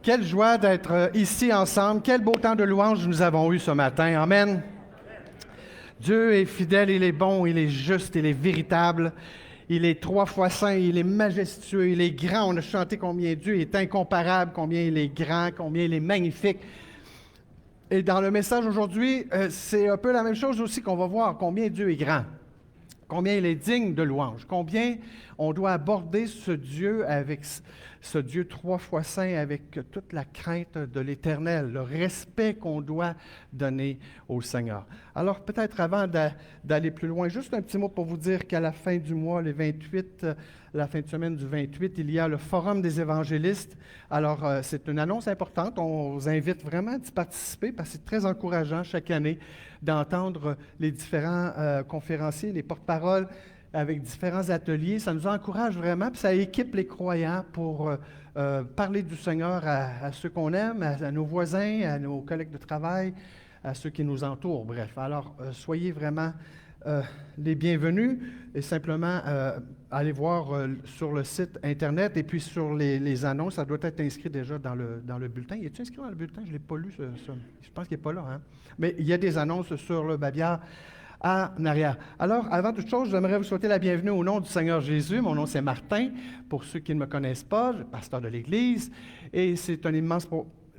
Quelle joie d'être ici ensemble. Quel beau temps de louange nous avons eu ce matin. Amen. Dieu est fidèle, il est bon, il est juste, il est véritable. Il est trois fois saint, il est majestueux, il est grand. On a chanté combien Dieu est incomparable, combien il est grand, combien il est magnifique. Et dans le message aujourd'hui, c'est un peu la même chose aussi qu'on va voir, combien Dieu est grand. Combien il est digne de louange, combien on doit aborder ce Dieu avec ce Dieu trois fois saint avec toute la crainte de l'Éternel, le respect qu'on doit donner au Seigneur. Alors peut-être avant d'aller plus loin, juste un petit mot pour vous dire qu'à la fin du mois, le 28, la fin de semaine du 28, il y a le Forum des évangélistes. Alors c'est une annonce importante, on vous invite vraiment à y participer parce que c'est très encourageant chaque année d'entendre les différents conférenciers, les porte-paroles avec différents ateliers. Ça nous encourage vraiment, puis ça équipe les croyants pour parler du Seigneur à ceux qu'on aime, à nos voisins, à nos collègues de travail, à ceux qui nous entourent. Bref, alors soyez vraiment les bienvenus et simplement allez voir sur le site Internet et puis sur les annonces. Ça doit être inscrit déjà dans le bulletin. Y est-il inscrit dans le bulletin? Je ne l'ai pas lu, ça. Je pense qu'il n'est pas là. Hein? Mais il y a des annonces sur le babillard en arrière. Alors, avant toute chose, j'aimerais vous souhaiter la bienvenue au nom du Seigneur Jésus. Mon nom, c'est Martin. Pour ceux qui ne me connaissent pas, je suis pasteur de l'Église. Et c'est un immense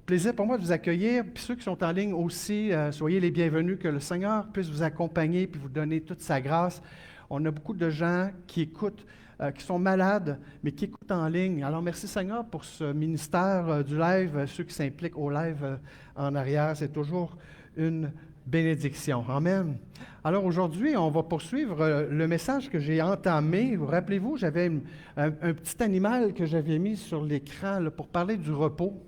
plaisir pour moi de vous accueillir. Puis ceux qui sont en ligne aussi, soyez les bienvenus. Que le Seigneur puisse vous accompagner puis vous donner toute sa grâce. On a beaucoup de gens qui écoutent, qui sont malades, mais qui écoutent en ligne. Alors, merci Seigneur pour ce ministère du live, ceux qui s'impliquent au live en arrière. C'est toujours une bénédiction. Amen. Alors aujourd'hui, on va poursuivre le message que j'ai entamé. Vous rappelez-vous, j'avais un petit animal que j'avais mis sur l'écran là, pour parler du repos.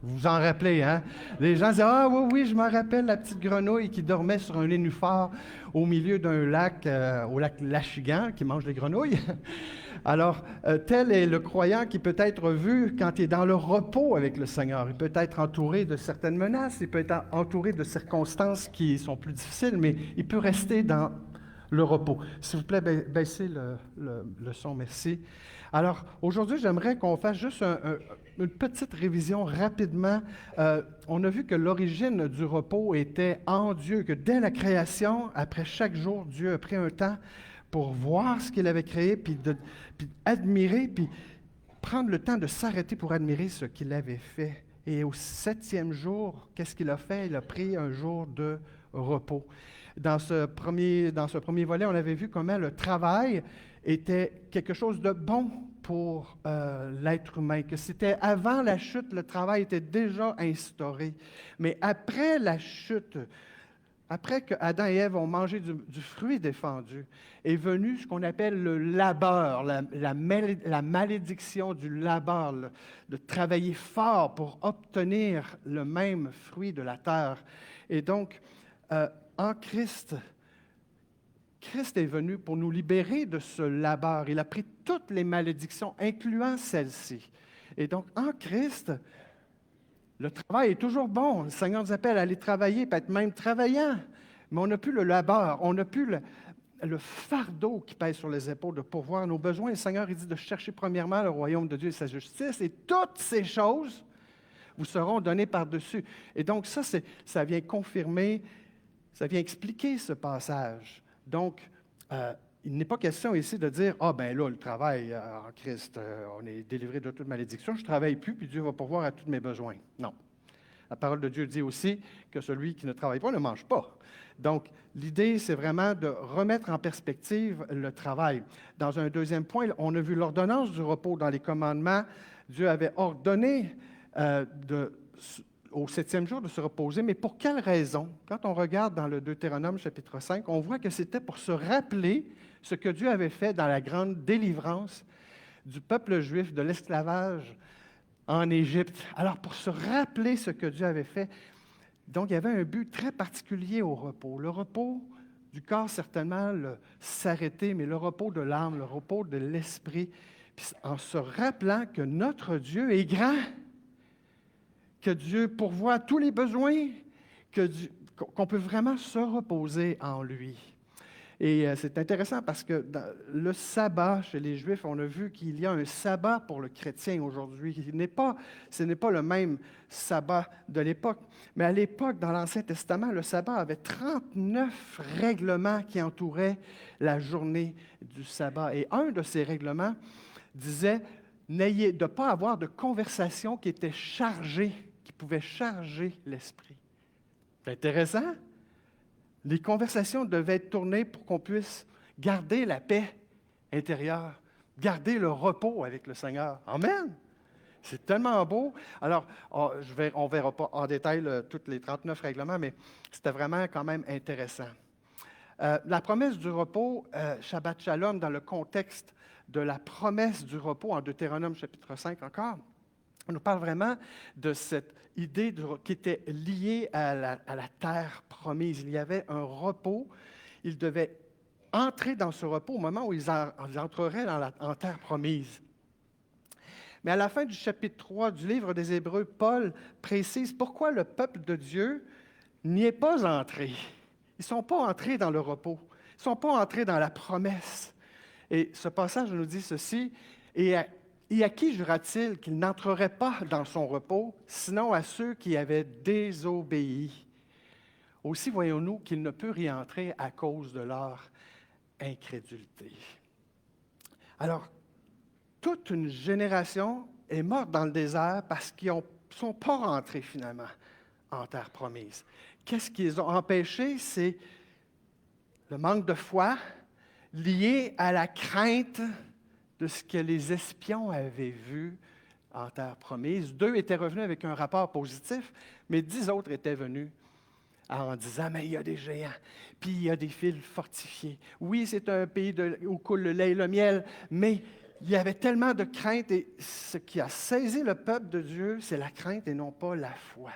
Vous vous en rappelez, hein? Les gens disent « Ah oui, oui, je me rappelle la petite grenouille qui dormait sur un nénuphar au milieu d'un lac, au lac Lachigan, qui mange des grenouilles. » Alors, tel est le croyant qui peut être vu quand il est dans le repos avec le Seigneur. Il peut être entouré de certaines menaces, il peut être entouré de circonstances qui sont plus difficiles, mais il peut rester dans le repos. S'il vous plaît, baissez le son, merci. Alors, aujourd'hui, j'aimerais qu'on fasse juste une petite révision rapidement. On a vu que l'origine du repos était en Dieu, que dès la création, après chaque jour, Dieu a pris un temps pour voir ce qu'il avait créé, puis admirer, puis prendre le temps de s'arrêter pour admirer ce qu'il avait fait. Et au 7e jour, qu'est-ce qu'il a fait? Il a pris un jour de repos. Dans ce premier volet, on avait vu comment le travail était quelque chose de bon pour l'être humain, que c'était avant la chute, le travail était déjà instauré. Mais après la chute, après que Adam et Ève ont mangé du fruit défendu, est venu ce qu'on appelle le labeur, la malédiction du labeur, de travailler fort pour obtenir le même fruit de la terre. Et donc, en Christ, Christ est venu pour nous libérer de ce labeur. Il a pris toutes les malédictions, incluant celle-ci. Et donc, en Christ, le travail est toujours bon. Le Seigneur nous appelle à aller travailler, peut-être même travaillant. Mais on n'a plus le labeur, on n'a plus le fardeau qui pèse sur les épaules de pourvoir nos besoins. Le Seigneur il dit de chercher premièrement le royaume de Dieu et sa justice, et toutes ces choses vous seront données par-dessus. Et donc ça vient confirmer, ça vient expliquer ce passage. Donc, il n'est pas question ici de dire « Ah, ben là, le travail en Christ, on est délivré de toute malédiction, je ne travaille plus, puis Dieu va pourvoir à tous mes besoins. » Non. La parole de Dieu dit aussi que celui qui ne travaille pas ne mange pas. Donc, l'idée, c'est vraiment de remettre en perspective le travail. Dans un deuxième point, on a vu l'ordonnance du repos dans les commandements. Dieu avait ordonné au 7e jour de se reposer, mais pour quelle raison? Quand on regarde dans le Deutéronome chapitre 5, on voit que c'était pour se rappeler ce que Dieu avait fait dans la grande délivrance du peuple juif de l'esclavage en Égypte. Alors, pour se rappeler ce que Dieu avait fait, donc il y avait un but très particulier au repos. Le repos du corps, certainement, s'arrêter, mais le repos de l'âme, le repos de l'esprit, puis en se rappelant que notre Dieu est grand, que Dieu pourvoit tous les besoins, qu'on peut vraiment se reposer en lui. Et c'est intéressant parce que dans le sabbat chez les Juifs, on a vu qu'il y a un sabbat pour le chrétien aujourd'hui. Ce n'est pas le même sabbat de l'époque. Mais à l'époque, dans l'Ancien Testament, le sabbat avait 39 règlements qui entouraient la journée du sabbat. Et un de ces règlements disait de ne pas avoir de conversation qui était chargée, qui pouvait charger l'esprit. C'est intéressant. Les conversations devaient être tournées pour qu'on puisse garder la paix intérieure, garder le repos avec le Seigneur. Amen! C'est tellement beau. Alors, on ne verra pas en détail tous les 39 règlements, mais c'était vraiment quand même intéressant. La promesse du repos, Shabbat Shalom, dans le contexte de la promesse du repos en Deutéronome chapitre 5 encore, on nous parle vraiment de cette idée qui était liée à la terre promise. Il y avait un repos. Ils devaient entrer dans ce repos au moment où ils entreraient en terre promise. Mais à la fin du chapitre 3 du livre des Hébreux, Paul précise pourquoi le peuple de Dieu n'y est pas entré. Ils ne sont pas entrés dans le repos. Ils ne sont pas entrés dans la promesse. Et ce passage nous dit ceci, et à qui jura-t-il qu'il n'entrerait pas dans son repos, sinon à ceux qui avaient désobéi? Aussi voyons-nous qu'il ne peut y entrer à cause de leur incrédulité. Alors, toute une génération est morte dans le désert parce qu'ils ne sont pas rentrés finalement en terre promise. Qu'est-ce qui les a empêchés? C'est le manque de foi lié à la crainte de ce que les espions avaient vu en terre promise. 2 étaient revenus avec un rapport positif, mais 10 autres étaient venus en disant, mais il y a des géants, puis il y a des fils fortifiés. Oui, c'est un pays où coule le lait et le miel, mais il y avait tellement de crainte, et ce qui a saisi le peuple de Dieu, c'est la crainte et non pas la foi.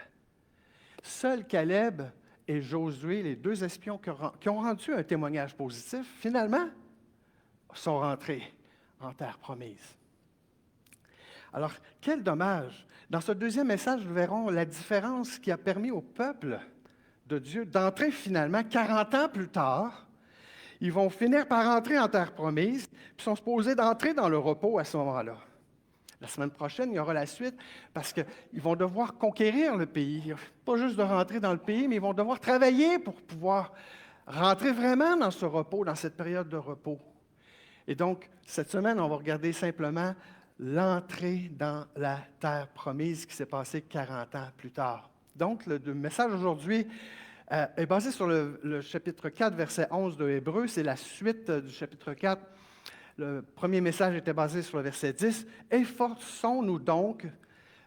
Seul Caleb et Josué, les 2 espions qui ont rendu un témoignage positif, finalement, sont rentrés en terre promise. Alors, quel dommage! Dans ce deuxième message, nous verrons la différence qui a permis au peuple de Dieu d'entrer finalement 40 ans plus tard. Ils vont finir par entrer en terre promise, puis sont supposés d'entrer dans le repos à ce moment-là. La semaine prochaine, il y aura la suite, parce qu'ils vont devoir conquérir le pays. Pas juste de rentrer dans le pays, mais ils vont devoir travailler pour pouvoir rentrer vraiment dans ce repos, dans cette période de repos. Et donc, cette semaine, on va regarder simplement l'entrée dans la terre promise qui s'est passée 40 ans plus tard. Donc, le message aujourd'hui est basé sur le chapitre 4, verset 11 de Hébreux. C'est la suite du chapitre 4. Le premier message était basé sur le verset 10. « Efforçons-nous donc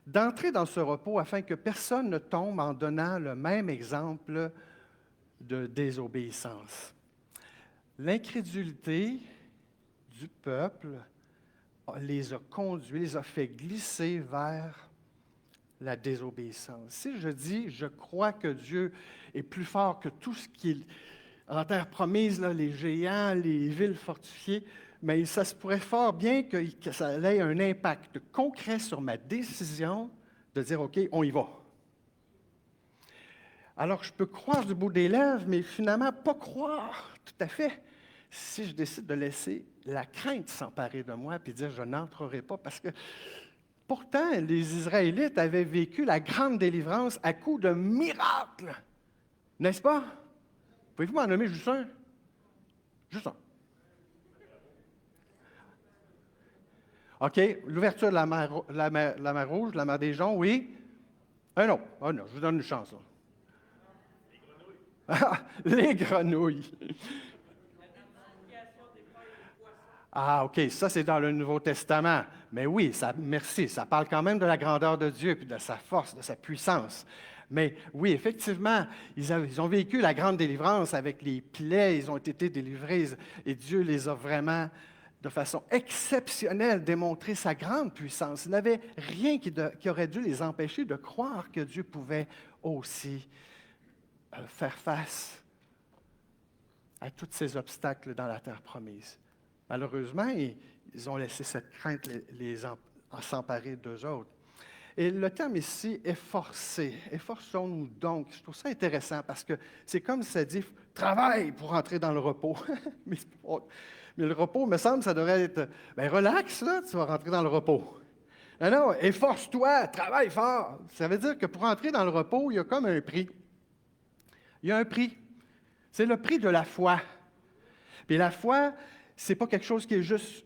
d'entrer dans ce repos afin que personne ne tombe en donnant le même exemple de désobéissance. » L'incrédulité du peuple les a conduits, les a fait glisser vers la désobéissance. Si je dis, je crois que Dieu est plus fort que tout ce qui est en terre promise, là, les géants, les villes fortifiées, mais ça se pourrait fort bien que ça ait un impact concret sur ma décision de dire, OK, on y va. Alors, je peux croire du bout des lèvres, mais finalement, pas croire tout à fait si je décide de laisser la crainte s'emparer de moi et dire, je n'entrerai pas, parce que pourtant, les Israélites avaient vécu la grande délivrance à coup de miracles. N'est-ce pas? Pouvez-vous m'en nommer juste un? Juste un. OK, l'ouverture de la mer Rouge, la mer des Joncs, oui. Un autre. Ah non, je vous donne une chance. Les grenouilles. Ah, OK, ça c'est dans le Nouveau Testament. Mais oui, merci, ça parle quand même de la grandeur de Dieu, puis de sa force, de sa puissance. Mais oui, effectivement, ils ont vécu la grande délivrance avec les plaies, ils ont été délivrés, et Dieu les a vraiment, de façon exceptionnelle, démontré sa grande puissance. Il n'y avait rien qui aurait dû les empêcher de croire que Dieu pouvait aussi faire face à tous ces obstacles dans la terre promise. Malheureusement, ils ont laissé cette crainte s'emparer d'eux autres. Et le terme ici, efforcer, efforçons-nous donc. Je trouve ça intéressant parce que c'est comme si ça dit travaille pour entrer dans le repos. mais, mais le repos, me semble, ça devrait être ben relax, là, tu vas rentrer dans le repos. Non, non, efforce-toi, travaille fort. Ça veut dire que pour entrer dans le repos, il y a comme un prix. Il y a un prix. C'est le prix de la foi. Puis la foi, c'est pas quelque chose qui est juste,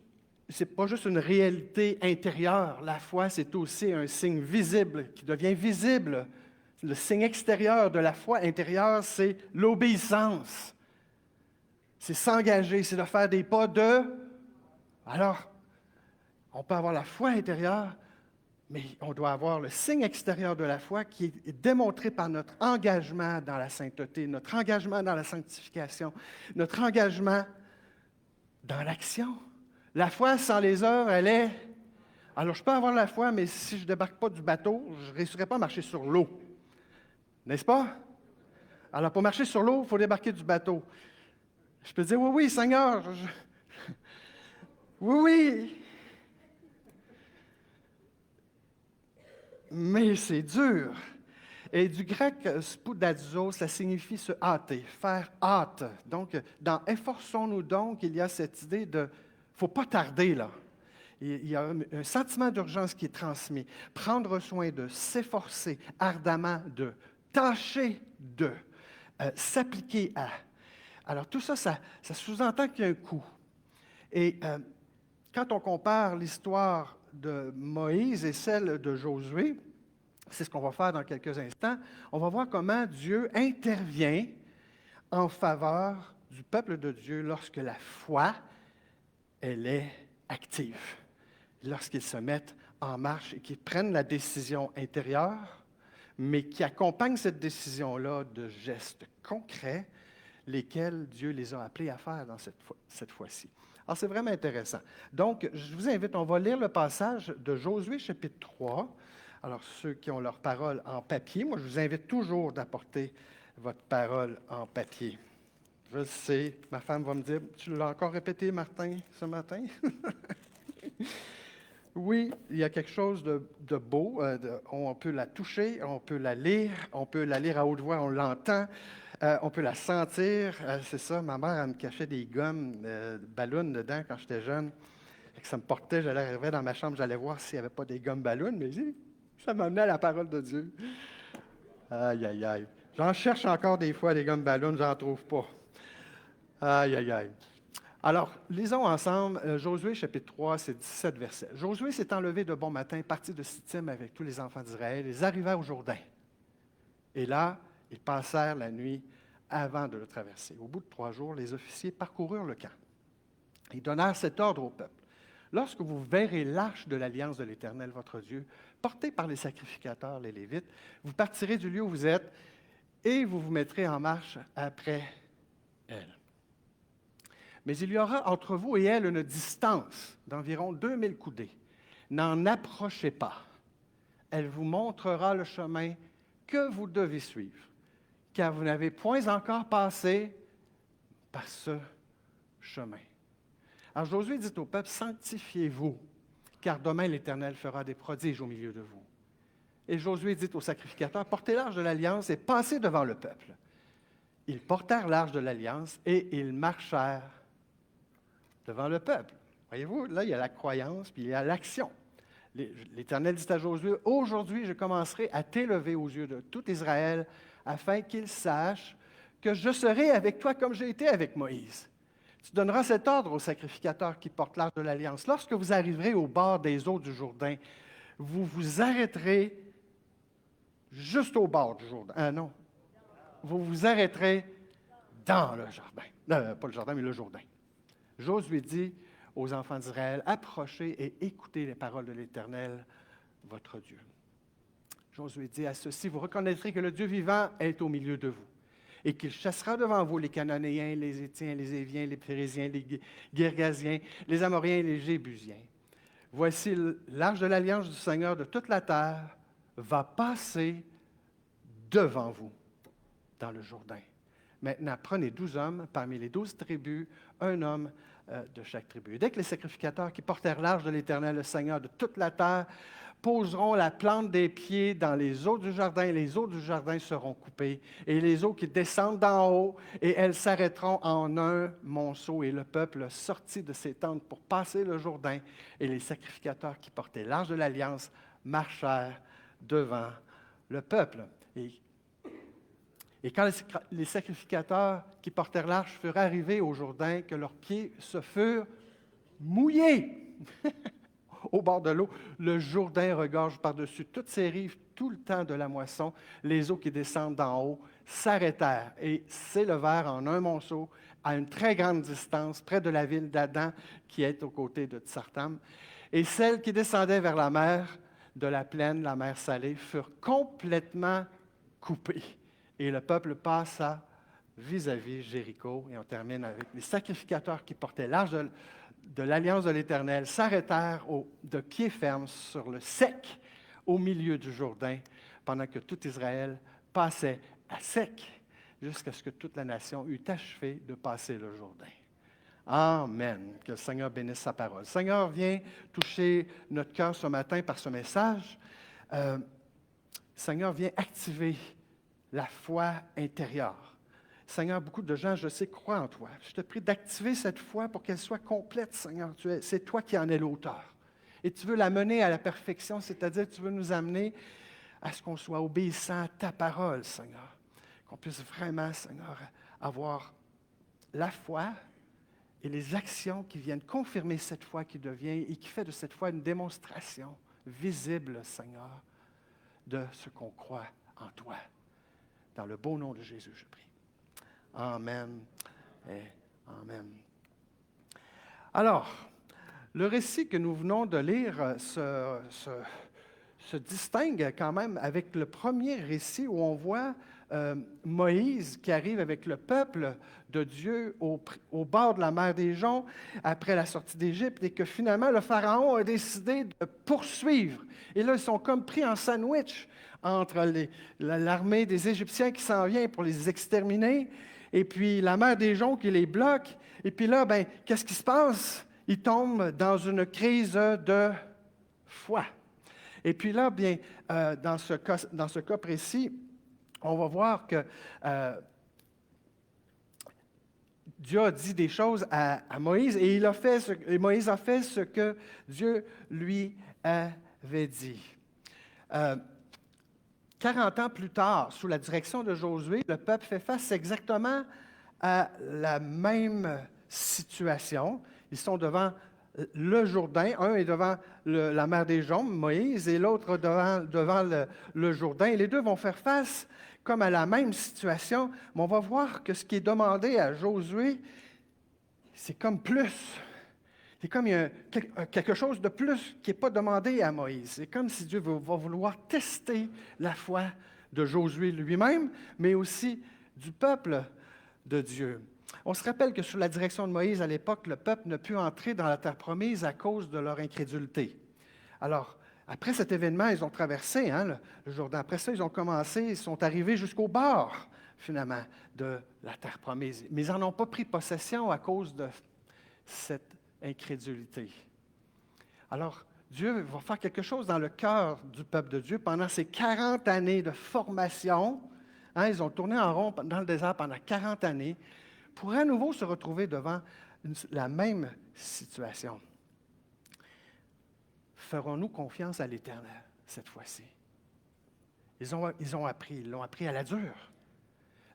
c'est pas juste une réalité intérieure. La foi, c'est aussi un signe visible, qui devient visible. Le signe extérieur de la foi intérieure, c'est l'obéissance. C'est s'engager, c'est de faire des pas de... Alors, on peut avoir la foi intérieure, mais on doit avoir le signe extérieur de la foi qui est démontré par notre engagement dans la sainteté, notre engagement dans la sanctification, notre engagement dans l'action. La foi sans les œuvres, elle est... Alors, je peux avoir la foi, mais si je ne débarque pas du bateau, je ne réussirai pas à marcher sur l'eau. N'est-ce pas? Alors, pour marcher sur l'eau, il faut débarquer du bateau. Je peux dire, oui, oui, Seigneur. Oui, oui. Mais c'est dur. Et du grec spoudazo, ça signifie se hâter, faire hâte. Donc, dans efforçons-nous donc, il y a cette idée de, il ne faut pas tarder là. Il y a un sentiment d'urgence qui est transmis. Prendre soin de, s'efforcer ardemment de, tâcher de, s'appliquer à. Alors tout ça, ça sous-entend qu'il y a un coût. Et quand on compare l'histoire de Moïse et celle de Josué, c'est ce qu'on va faire dans quelques instants, on va voir comment Dieu intervient en faveur du peuple de Dieu lorsque la foi, elle est active. Lorsqu'ils se mettent en marche et qu'ils prennent la décision intérieure, mais qui accompagnent cette décision-là de gestes concrets, lesquels Dieu les a appelés à faire dans cette fois-ci. Alors, c'est vraiment intéressant. Donc, je vous invite, on va lire le passage de Josué, chapitre 3. Alors, ceux qui ont leur parole en papier, moi, je vous invite toujours d'apporter votre parole en papier. Je le sais, ma femme va me dire, tu l'as encore répété, Martin, ce matin? Oui, il y a quelque chose de beau. On peut la toucher, on peut la lire à haute voix, on l'entend, on peut la sentir. C'est ça, ma mère, elle me cachait des gommes, ballons dedans quand j'étais jeune. Et que ça me portait, j'allais arriver dans ma chambre, j'allais voir s'il n'y avait pas des gommes ballons, mais ça m'amenait à la parole de Dieu. Aïe, aïe, aïe. J'en cherche encore des fois des gommes ballons, j'en trouve pas. Aïe, aïe, aïe. Alors, lisons ensemble Josué chapitre 3, c'est 17 versets. Josué s'étant levé de bon matin, partit de Sittim avec tous les enfants d'Israël, ils arrivèrent au Jourdain. Et là, ils passèrent la nuit avant de le traverser. Au bout de 3 jours, les officiers parcoururent le camp. Ils donnèrent cet ordre au peuple. Lorsque vous verrez l'arche de l'alliance de l'Éternel, votre Dieu, portée par les sacrificateurs, les Lévites, vous partirez du lieu où vous êtes et vous vous mettrez en marche après elle. Mais il y aura entre vous et elle une distance d'environ 2000 coudées. N'en approchez pas. Elle vous montrera le chemin que vous devez suivre, car vous n'avez point encore passé par ce chemin. Alors Josué dit au peuple, sanctifiez-vous, car demain l'Éternel fera des prodiges au milieu de vous. Et Josué dit aux sacrificateurs, portez l'arche de l'Alliance et passez devant le peuple. Ils portèrent l'arche de l'Alliance et ils marchèrent devant le peuple. Voyez-vous, là, il y a la croyance, puis il y a l'action. L'Éternel dit à Josué, aujourd'hui, je commencerai à t'élever aux yeux de tout Israël, afin qu'ils sachent que je serai avec toi comme j'ai été avec Moïse. Tu donneras cet ordre aux sacrificateurs qui portent l'arche de l'Alliance. Lorsque vous arriverez au bord des eaux du Jourdain, vous vous arrêterez juste au bord du Jourdain. Ah non, vous vous arrêterez dans le Jourdain. Pas le Jourdain, mais le Jourdain. Josué dit aux enfants d'Israël, approchez et écoutez les paroles de l'Éternel, votre Dieu. Josué dit à ceux-ci, vous reconnaîtrez que le Dieu vivant est au milieu de vous et qu'il chassera devant vous les Cananéens, les Héthiens, les Éviens, les Phéréziens, les Girgasiens, les Amoriens et les Jébusiens. Voici l'arche de l'alliance du Seigneur de toute la terre va passer devant vous dans le Jourdain. Maintenant, prenez 12 hommes parmi les 12 tribus, un homme de chaque tribu. Et dès que les sacrificateurs qui portèrent l'arche de l'Éternel, le Seigneur de toute la terre, poseront la plante des pieds dans les eaux du jardin, et les eaux du jardin seront coupées, et les eaux qui descendent d'en haut, et elles s'arrêteront en un monceau. Et le peuple sortit de ses tentes pour passer le Jourdain, et les sacrificateurs qui portaient l'arche de l'Alliance marchèrent devant le peuple. Et quand les sacrificateurs qui portèrent l'arche furent arrivés au Jourdain, que leurs pieds se furent mouillés au bord de l'eau, le Jourdain regorge par-dessus toutes ses rives tout le temps de la moisson. Les eaux qui descendent d'en haut s'arrêtèrent et s'élevèrent en un monceau à une très grande distance, près de la ville d'Adam, qui est aux côtés de Tsartam. Et celles qui descendaient vers la mer de la plaine, la mer Salée, furent complètement coupées. Et le peuple passa vis-à-vis Jéricho. Et on termine avec les sacrificateurs qui portaient l'arche de l'Alliance de l'Éternel s'arrêtèrent de pied ferme sur le sec au milieu du Jourdain, pendant que tout Israël passait à sec, jusqu'à ce que toute la nation eût achevé de passer le Jourdain. Amen. Que le Seigneur bénisse sa parole. Le Seigneur vient toucher notre cœur ce matin par ce message. Le Seigneur vient activer la foi intérieure. Seigneur, beaucoup de gens, je sais, croient en toi. Je te prie d'activer cette foi pour qu'elle soit complète, Seigneur. C'est toi qui en es l'auteur. Et tu veux la mener à la perfection, c'est-à-dire que tu veux nous amener à ce qu'on soit obéissant à ta parole, Seigneur. Qu'on puisse vraiment, Seigneur, avoir la foi et les actions qui viennent confirmer cette foi qui devient et qui fait de cette foi une démonstration visible, Seigneur, de ce qu'on croit en toi. Dans le beau nom de Jésus, je prie. Amen et amen. Alors, le récit que nous venons de lire se distingue quand même avec le premier récit où on voit Moïse qui arrive avec le peuple de Dieu au bord de la mer des Joncs après la sortie d'Égypte et que finalement le Pharaon a décidé de poursuivre. Et là, ils sont comme pris en sandwich entre l'armée des Égyptiens qui s'en vient pour les exterminer et puis la mer des Joncs qui les bloque. Et puis là, qu'est-ce qui se passe? Ils tombent dans une crise de foi. Et puis là, dans ce cas précis, on va voir que Dieu a dit des choses à Moïse et Moïse a fait ce que Dieu lui avait dit. 40 ans plus tard, sous la direction de Josué, le peuple fait face exactement à la même situation. Ils sont devant le Jourdain. Un est devant la mer des Joncs, Moïse, et l'autre devant le Jourdain. Et les deux vont faire face comme à la même situation. Mais on va voir que ce qui est demandé à Josué, c'est comme plus. C'est comme il y a quelque chose de plus qui n'est pas demandé à Moïse. C'est comme si Dieu va vouloir tester la foi de Josué lui-même, mais aussi du peuple de Dieu. On se rappelle que sous la direction de Moïse, à l'époque, le peuple ne put entrer dans la terre promise à cause de leur incrédulité. Alors, après cet événement, ils ont traversé le Jourdain. Après ça, ils sont arrivés jusqu'au bord, finalement, de la terre promise. Mais ils n'en ont pas pris possession à cause de cette incrédulité. Alors, Dieu va faire quelque chose dans le cœur du peuple de Dieu pendant ces 40 années de formation. Ils ont tourné en rond dans le désert pendant 40 années pour à nouveau se retrouver devant la même situation. Ferons-nous confiance à l'Éternel cette fois-ci? Ils l'ont appris à la dure.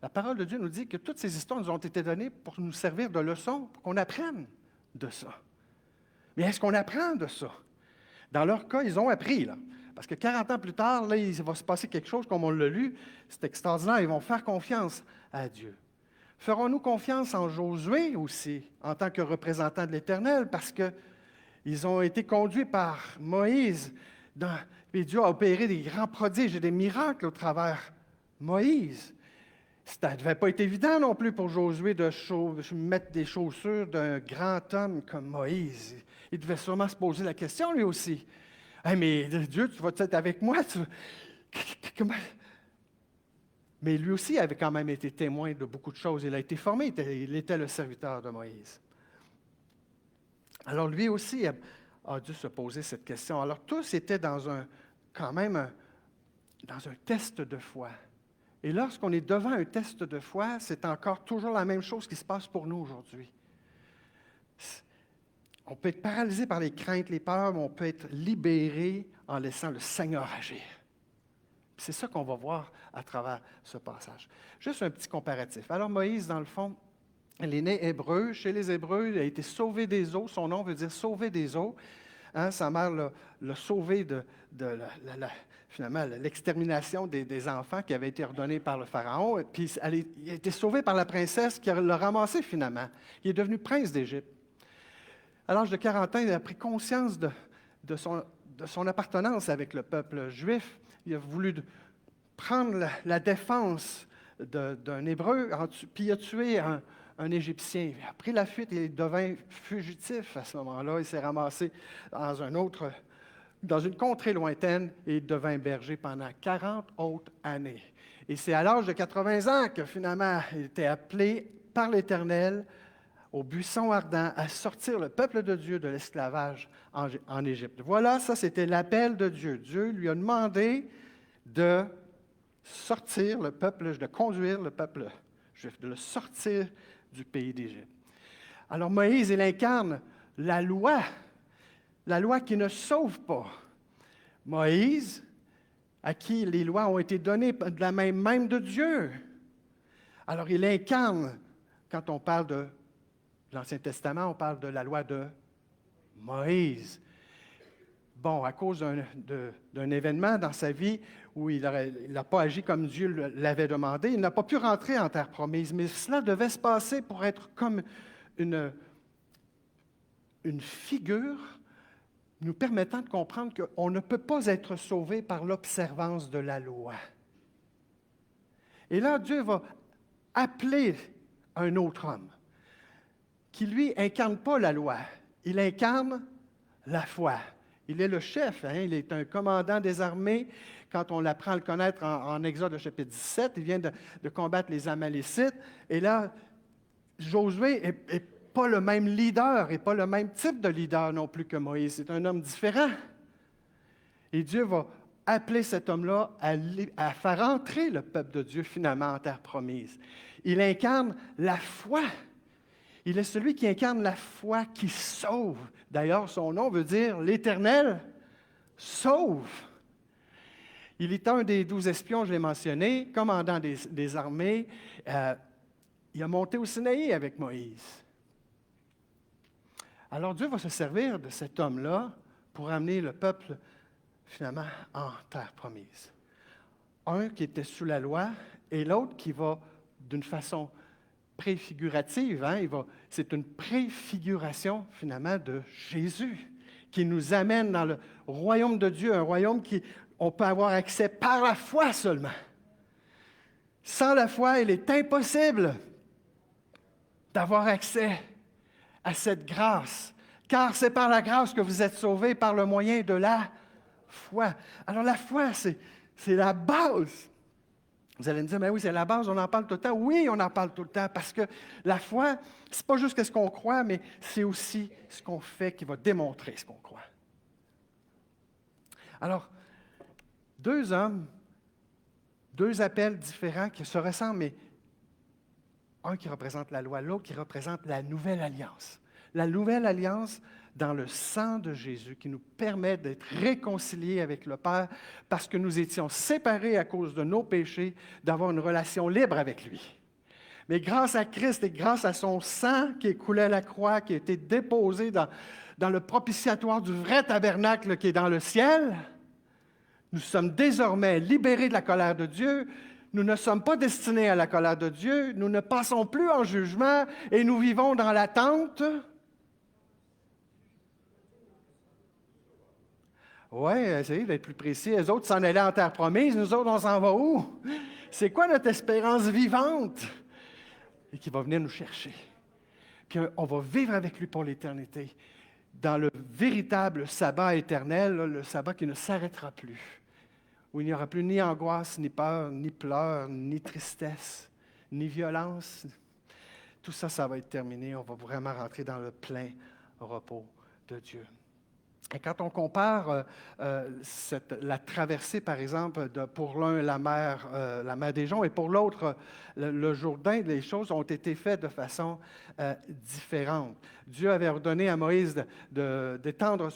La parole de Dieu nous dit que toutes ces histoires nous ont été données pour nous servir de leçon, pour qu'on apprenne de ça. Mais est-ce qu'on apprend de ça? Dans leur cas, ils ont appris, là. Parce que 40 ans plus tard, là, il va se passer quelque chose, comme on l'a lu, c'est extraordinaire, ils vont faire confiance à Dieu. Ferons-nous confiance en Josué aussi, en tant que représentant de l'Éternel, parce qu'ils ont été conduits par Moïse, et Dieu a opéré des grands prodiges et des miracles au travers Moïse. Ça ne devait pas être évident non plus pour Josué de mettre des chaussures d'un grand homme comme Moïse. Il devait sûrement se poser la question, lui aussi. Hey, mais Dieu, tu vas être avec moi? Comment? Mais lui aussi avait quand même été témoin de beaucoup de choses. Il a été formé, il était le serviteur de Moïse. Alors lui aussi a dû se poser cette question. Alors, tous étaient quand même dans un test de foi. Et lorsqu'on est devant un test de foi, c'est encore toujours la même chose qui se passe pour nous aujourd'hui. On peut être paralysé par les craintes, les peurs, mais on peut être libéré en laissant le Seigneur agir. C'est ça qu'on va voir à travers ce passage. Juste un petit comparatif. Alors Moïse, dans le fond, il est né hébreu. Chez les Hébreux, il a été sauvé des eaux. Son nom veut dire sauver des eaux. Hein, sa mère l'a sauvé de finalement l'extermination des enfants qui avait été ordonnée par le Pharaon. Et puis il a été sauvé par la princesse qui l'a ramassé finalement. Il est devenu prince d'Égypte. À l'âge de 40 ans, il a pris conscience de son appartenance avec le peuple juif. Il a voulu prendre la défense d'un Hébreu, puis il a tué un Égyptien. Il a pris la fuite et il devint fugitif à ce moment-là. Il s'est ramassé dans une contrée lointaine et il devint berger pendant 40 autres années. Et c'est à l'âge de 80 ans que finalement il était appelé par l'Éternel au buisson ardent à sortir le peuple de Dieu de l'esclavage en Égypte. Voilà, ça c'était l'appel de Dieu. Dieu lui a demandé de sortir le peuple, de conduire le peuple juif, de le sortir du pays d'Égypte. Alors Moïse, il incarne la loi qui ne sauve pas. Moïse, à qui les lois ont été données de la main même de Dieu. Alors il incarne, quand on parle de l'Ancien Testament, on parle de la loi de Moïse. Bon, à cause d'un événement dans sa vie où il n'a pas agi comme Dieu l'avait demandé, il n'a pas pu rentrer en terre promise, mais cela devait se passer pour être comme une figure nous permettant de comprendre qu'on ne peut pas être sauvé par l'observance de la loi. Et là, Dieu va appeler un autre homme qui, lui, incarne pas la loi. Il incarne la foi. Il est le chef, hein? Il est un commandant des armées. Quand on l'apprend à le connaître en Exode chapitre 17, il vient de combattre les Amalécites. Et là, Josué n'est pas le même leader, et pas le même type de leader non plus que Moïse. C'est un homme différent. Et Dieu va appeler cet homme-là à faire entrer le peuple de Dieu finalement en terre promise. Il incarne la foi. Il est celui qui incarne la foi qui sauve. D'ailleurs, son nom veut dire l'Éternel sauve. Il est un des 12 espions, je l'ai mentionné, commandant des armées. Il a monté au Sinaï avec Moïse. Alors Dieu va se servir de cet homme-là pour amener le peuple finalement en terre promise. Un qui était sous la loi et l'autre qui va d'une façon préfigurative, hein, c'est une préfiguration finalement de Jésus qui nous amène dans le royaume de Dieu, un royaume qu'on peut avoir accès par la foi seulement. Sans la foi, il est impossible d'avoir accès à cette grâce, car c'est par la grâce que vous êtes sauvés par le moyen de la foi. Alors la foi, c'est la base. Vous allez me dire, mais oui, c'est la base, on en parle tout le temps. Oui, on en parle tout le temps, parce que la foi, ce n'est pas juste ce qu'on croit, mais c'est aussi ce qu'on fait qui va démontrer ce qu'on croit. Alors, deux hommes, deux appels différents qui se ressemblent, mais un qui représente la loi, l'autre qui représente la nouvelle alliance. La nouvelle alliance dans le sang de Jésus qui nous permet d'être réconciliés avec le Père parce que nous étions séparés à cause de nos péchés, d'avoir une relation libre avec lui. Mais grâce à Christ et grâce à son sang qui est coulé à la croix, qui a été déposé dans le propitiatoire du vrai tabernacle qui est dans le ciel, nous sommes désormais libérés de la colère de Dieu. Nous ne sommes pas destinés à la colère de Dieu. Nous ne passons plus en jugement et nous vivons dans l'attente. Oui, essayez d'être plus précis. Les autres s'en allaient en terre promise. Nous autres, on s'en va où? C'est quoi notre espérance vivante? Et qui va venir nous chercher. Puis on va vivre avec lui pour l'éternité. Dans le véritable sabbat éternel, le sabbat qui ne s'arrêtera plus. Où il n'y aura plus ni angoisse, ni peur, ni pleurs, ni tristesse, ni violence. Tout ça, ça va être terminé. On va vraiment rentrer dans le plein repos de Dieu. Et quand on compare la traversée, par exemple, pour l'un la mer des Joncs, et pour l'autre le Jourdain, les choses ont été faites de façon différente. Dieu avait ordonné à Moïse d'étendre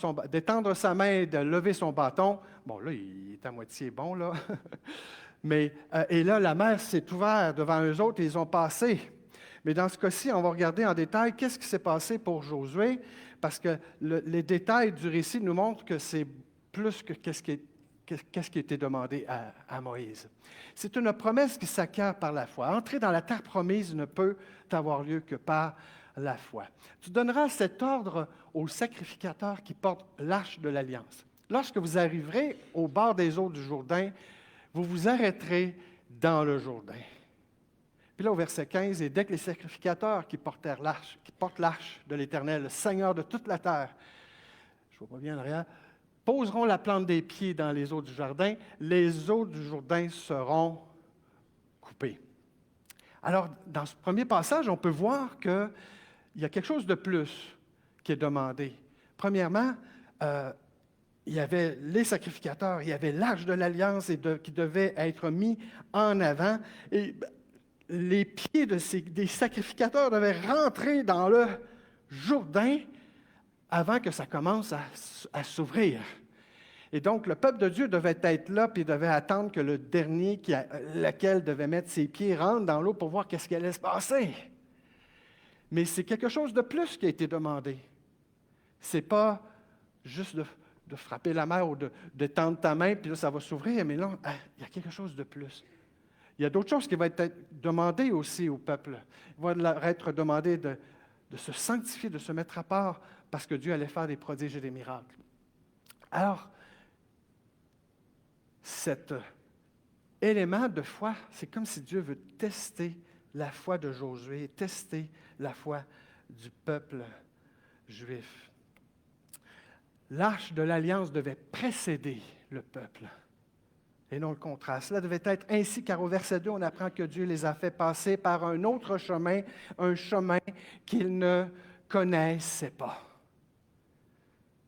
sa main, de lever son bâton. Bon, là, il est à moitié bon, là. Et là, la mer s'est ouverte devant eux autres et ils ont passé. Mais dans ce cas-ci, on va regarder en détail qu'est-ce qui s'est passé pour Josué, parce que les détails du récit nous montrent que c'est plus que qu'est-ce qui a été demandé à Moïse. C'est une promesse qui s'acquiert par la foi. Entrer dans la terre promise ne peut avoir lieu que par la foi. Tu donneras cet ordre aux sacrificateurs qui portent l'arche de l'Alliance. Lorsque vous arriverez au bord des eaux du Jourdain, vous vous arrêterez dans le Jourdain. Puis là, au verset 15, et dès que les sacrificateurs qui portent l'arche de l'Éternel, le Seigneur de toute la terre, je ne vois pas bien en arrière, poseront la plante des pieds dans les eaux du jardin, les eaux du Jourdain seront coupées. Alors, dans ce premier passage, on peut voir qu'il y a quelque chose de plus qui est demandé. Premièrement, il y avait les sacrificateurs, il y avait l'arche de l'Alliance qui devait être mis en avant. Et les pieds des sacrificateurs devaient rentrer dans le Jourdain avant que ça commence à s'ouvrir. Et donc, le peuple de Dieu devait être là, puis devait attendre que le dernier, lequel devait mettre ses pieds, rentre dans l'eau pour voir qu'est-ce qui allait se passer. Mais c'est quelque chose de plus qui a été demandé. Ce n'est pas juste de frapper la mer ou de tendre ta main, puis là, ça va s'ouvrir, mais là, il y a quelque chose de plus. Il y a d'autres choses qui vont être demandées aussi au peuple. Il va leur être demandé de se sanctifier, de se mettre à part, parce que Dieu allait faire des prodiges et des miracles. Alors, cet élément de foi, c'est comme si Dieu veut tester la foi de Josué, tester la foi du peuple juif. L'arche de l'Alliance devait précéder le peuple. Et non le contraire. Cela devait être ainsi, car au verset 2, on apprend que Dieu les a fait passer par un autre chemin, un chemin qu'ils ne connaissaient pas.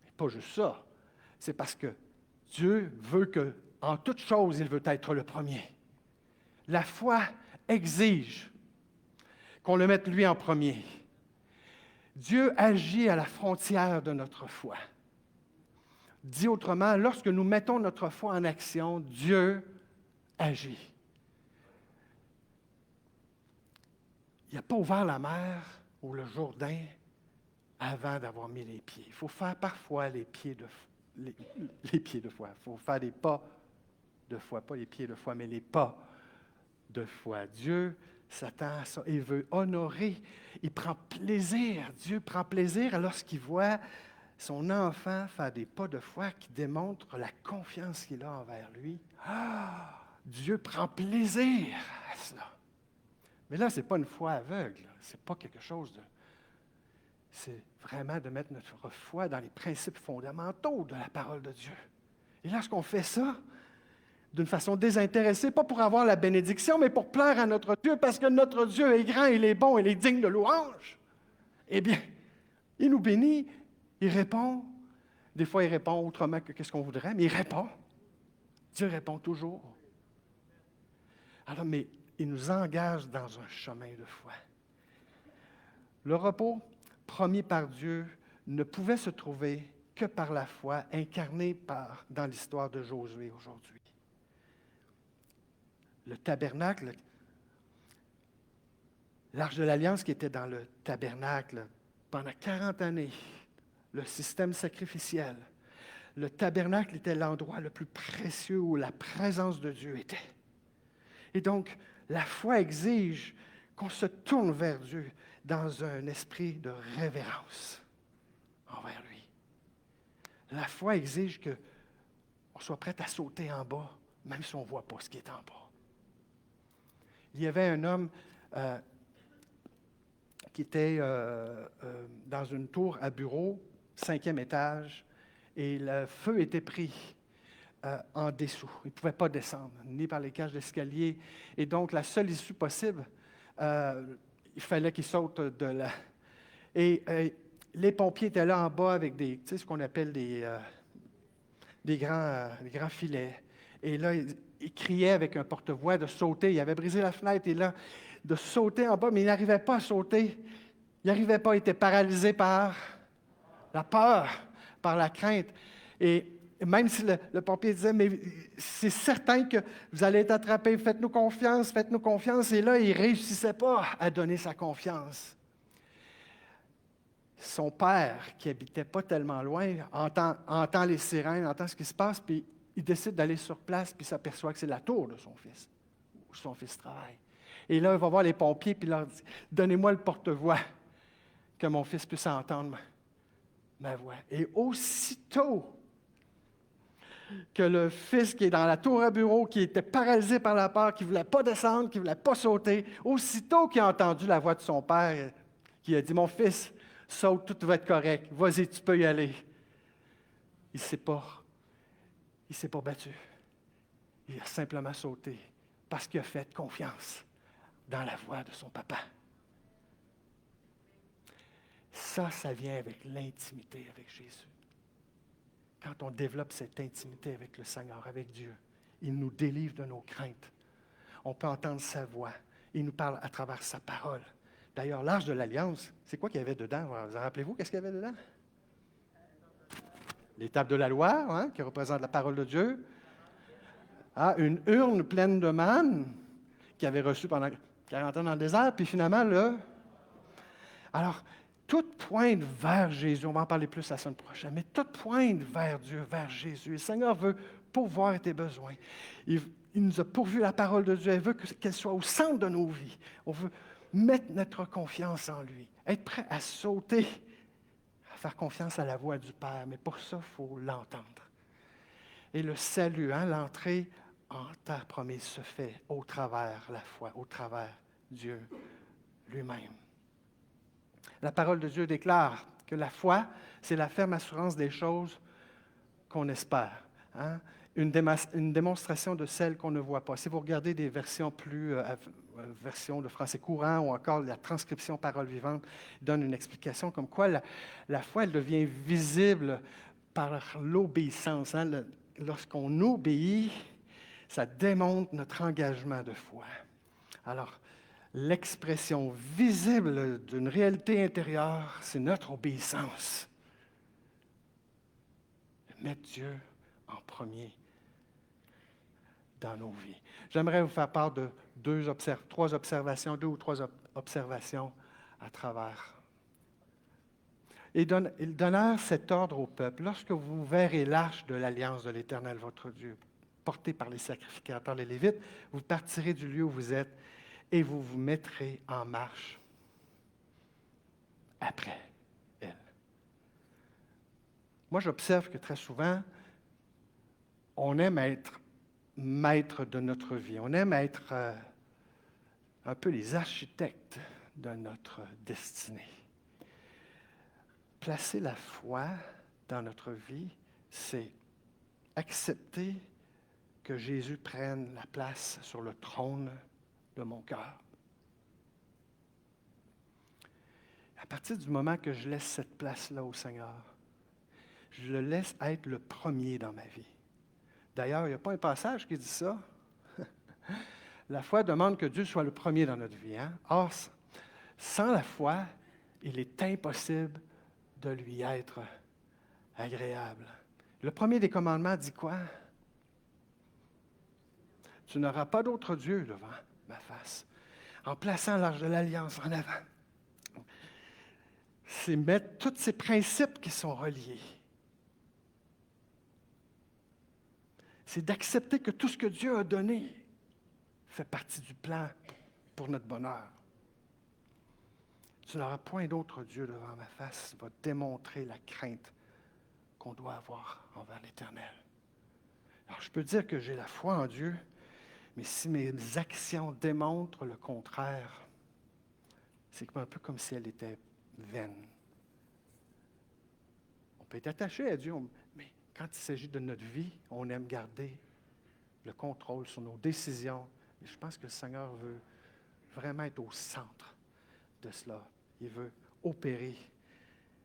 Mais pas juste ça. C'est parce que Dieu veut que, en toute chose, il veut être le premier. La foi exige qu'on le mette lui en premier. Dieu agit à la frontière de notre foi. Dit autrement, lorsque nous mettons notre foi en action, Dieu agit. Il n'a pas ouvert la mer ou le Jourdain avant d'avoir mis les pieds. Il faut faire parfois les pieds de foi. Il faut faire des pas de foi, pas les pieds de foi, mais les pas de foi. Dieu s'attend à ça. Il veut honorer. Il prend plaisir. Dieu prend plaisir lorsqu'il voit son enfant faire des pas de foi qui démontrent la confiance qu'il a envers lui. Dieu prend plaisir à cela. Mais là, ce n'est pas une foi aveugle. Ce n'est pas quelque chose de... C'est vraiment de mettre notre foi dans les principes fondamentaux de la parole de Dieu. Et lorsqu'on fait ça, d'une façon désintéressée, pas pour avoir la bénédiction, mais pour plaire à notre Dieu, parce que notre Dieu est grand, il est bon, il est digne de louange, eh bien, il nous bénit. Il répond. Des fois, il répond autrement que ce qu'on voudrait, mais il répond. Dieu répond toujours. Alors, mais il nous engage dans un chemin de foi. Le repos promis par Dieu ne pouvait se trouver que par la foi incarnée dans l'histoire de Josué aujourd'hui. Le tabernacle, l'arche de l'Alliance qui était dans le tabernacle pendant 40 années, le système sacrificiel. Le tabernacle était l'endroit le plus précieux où la présence de Dieu était. Et donc, la foi exige qu'on se tourne vers Dieu dans un esprit de révérence envers lui. La foi exige qu'on soit prêt à sauter en bas, même si on ne voit pas ce qui est en bas. Il y avait un homme qui était dans une tour à bureau, 5e étage, et le feu était pris en dessous. Il ne pouvait pas descendre, ni par les cages d'escalier. Et donc, la seule issue possible, il fallait qu'il saute de là. Et les pompiers étaient là en bas avec ce qu'on appelle des grands filets. Et là, il criait avec un porte-voix de sauter. Il avait brisé la fenêtre et là, de sauter en bas, mais il n'arrivait pas à sauter. Il n'arrivait pas, il était paralysé par la peur, par la crainte. Et même si le pompier disait, mais c'est certain que vous allez être attrapé, faites-nous confiance, faites-nous confiance. Et là, il ne réussissait pas à donner sa confiance. Son père, qui habitait pas tellement loin, entend les sirènes, entend ce qui se passe, puis il décide d'aller sur place, puis s'aperçoit que c'est la tour de son fils, où son fils travaille. Et là, il va voir les pompiers, puis il leur dit, donnez-moi le porte-voix, que mon fils puisse entendre ma voix. Et aussitôt que le fils qui est dans la tour à bureau, qui était paralysé par la peur, qui ne voulait pas descendre, qui ne voulait pas sauter, aussitôt qu'il a entendu la voix de son père, qui a dit, mon fils, saute, tout va être correct, vas-y, tu peux y aller. Il ne s'est pas battu. Il a simplement sauté parce qu'il a fait confiance dans la voix de son papa. Ça vient avec l'intimité avec Jésus. Quand on développe cette intimité avec le Seigneur, avec Dieu, il nous délivre de nos craintes. On peut entendre sa voix. Il nous parle à travers sa parole. D'ailleurs, l'Arche de l'Alliance, c'est quoi qu'il y avait dedans? Vous en rappelez-vous, qu'est-ce qu'il y avait dedans? L'étape de la loi, hein, qui représente la parole de Dieu. Ah, une urne pleine de manne qu'il avait reçue pendant 40 ans dans le désert, puis finalement, là... Alors, tout pointe vers Jésus. On va en parler plus la semaine prochaine, mais tout pointe vers Dieu, vers Jésus. Le Seigneur veut pourvoir tes besoins. Il nous a pourvu la parole de Dieu. Il veut qu'elle soit au centre de nos vies. On veut mettre notre confiance en lui, être prêt à sauter, à faire confiance à la voix du Père. Mais pour ça, il faut l'entendre. Et le salut, hein, l'entrée en terre promise se fait au travers la foi, au travers Dieu lui-même. La parole de Dieu déclare que la foi, c'est la ferme assurance des choses qu'on espère. Hein? Une démonstration de celles qu'on ne voit pas. Si vous regardez des versions versions de français courant ou encore la transcription parole vivante, donne une explication comme quoi la foi, elle devient visible par l'obéissance. Hein? Lorsqu'on obéit, ça démontre notre engagement de foi. Alors, l'expression visible d'une réalité intérieure, c'est notre obéissance. Mettre Dieu en premier dans nos vies. J'aimerais vous faire part de deux ou trois observations à travers. Il donnèrent cet ordre au peuple. Lorsque vous verrez l'arche de l'alliance de l'Éternel, votre Dieu, portée par les sacrificateurs, les Lévites, vous partirez du lieu où vous êtes et vous vous mettrez en marche après elle. Moi, j'observe que très souvent, on aime être maître de notre vie. On aime être un peu les architectes de notre destinée. Placer la foi dans notre vie, c'est accepter que Jésus prenne la place sur le trône de mon cœur. À partir du moment que je laisse cette place-là au Seigneur, je le laisse être le premier dans ma vie. D'ailleurs, il n'y a pas un passage qui dit ça. La foi demande que Dieu soit le premier dans notre vie. Hein? Or, sans la foi, il est impossible de lui être agréable. Le premier des commandements dit quoi? Tu n'auras pas d'autre Dieu devant ma face. En plaçant l'arche de l'Alliance en avant. C'est mettre tous ces principes qui sont reliés. C'est d'accepter que tout ce que Dieu a donné fait partie du plan pour notre bonheur. Tu n'auras point d'autre Dieu devant ma face. Ça va démontrer la crainte qu'on doit avoir envers l'Éternel. Alors, je peux dire que j'ai la foi en Dieu, mais si mes actions démontrent le contraire, c'est un peu comme si elles étaient vaines. On peut être attaché à Dieu, mais quand il s'agit de notre vie, on aime garder le contrôle sur nos décisions. Et je pense que le Seigneur veut vraiment être au centre de cela. Il veut opérer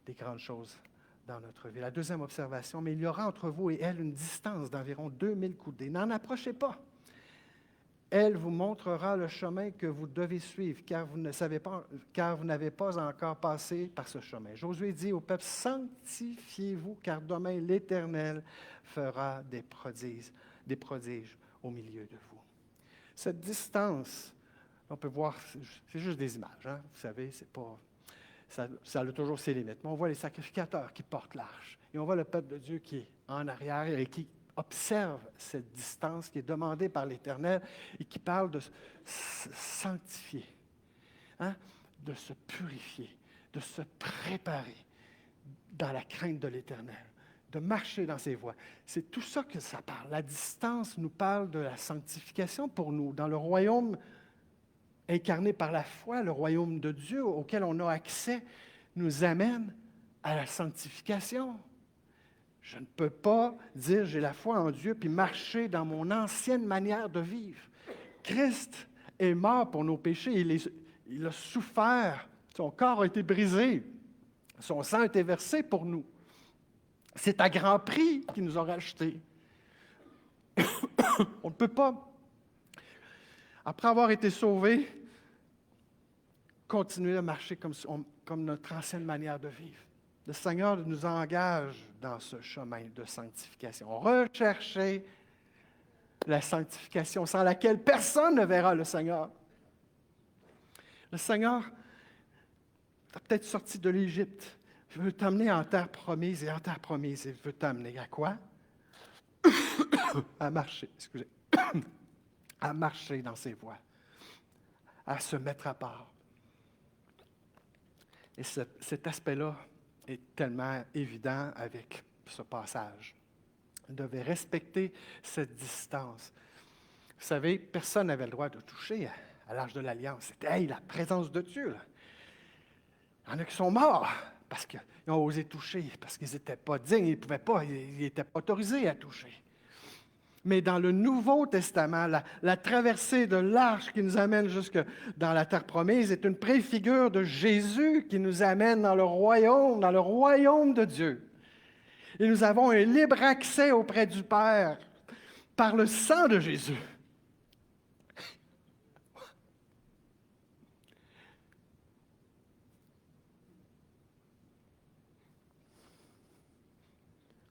des grandes choses dans notre vie. La deuxième observation, mais il y aura entre vous et elle une distance d'environ 2000 coudées. N'en approchez pas. Elle vous montrera le chemin que vous devez suivre, car vous n'avez pas encore passé par ce chemin. Josué dit au peuple, sanctifiez-vous, car demain l'Éternel fera des prodiges au milieu de vous. Cette distance, on peut voir, c'est juste des images, hein? Vous savez, c'est pas, ça a toujours ses limites. Mais on voit les sacrificateurs qui portent l'arche, et on voit le peuple de Dieu qui est en arrière et qui observe cette distance qui est demandée par l'Éternel et qui parle de se sanctifier, hein? De se purifier, de se préparer dans la crainte de l'Éternel, de marcher dans ses voies. C'est tout ça que ça parle. La distance nous parle de la sanctification pour nous. Dans le royaume incarné par la foi, le royaume de Dieu auquel on a accès, nous amène à la sanctification. Je ne peux pas dire j'ai la foi en Dieu puis marcher dans mon ancienne manière de vivre. Christ est mort pour nos péchés. Il a souffert. Son corps a été brisé. Son sang a été versé pour nous. C'est à grand prix qu'il nous a rachetés. On ne peut pas, après avoir été sauvés, continuer à marcher comme notre ancienne manière de vivre. Le Seigneur nous engage dans ce chemin de sanctification. Recherchez la sanctification sans laquelle personne ne verra le Seigneur. Le Seigneur t'a peut-être sorti de l'Égypte. Il veut t'amener en terre promise, et en terre promise, il veut t'amener à quoi? À marcher, excusez. À marcher dans ses voies, à se mettre à part. Et cet aspect-là est tellement évident avec ce passage. On devait respecter cette distance. Vous savez, personne n'avait le droit de toucher à l'Arche de l'Alliance. C'était la présence de Dieu. Là. Il y en a qui sont morts parce qu'ils ont osé toucher, parce qu'ils n'étaient pas dignes, ils ne pouvaient pas, ils n'étaient pas autorisés à toucher. Mais dans le Nouveau Testament, la traversée de l'Arche qui nous amène jusque dans la terre promise est une préfigure de Jésus qui nous amène dans le royaume de Dieu. Et nous avons un libre accès auprès du Père par le sang de Jésus.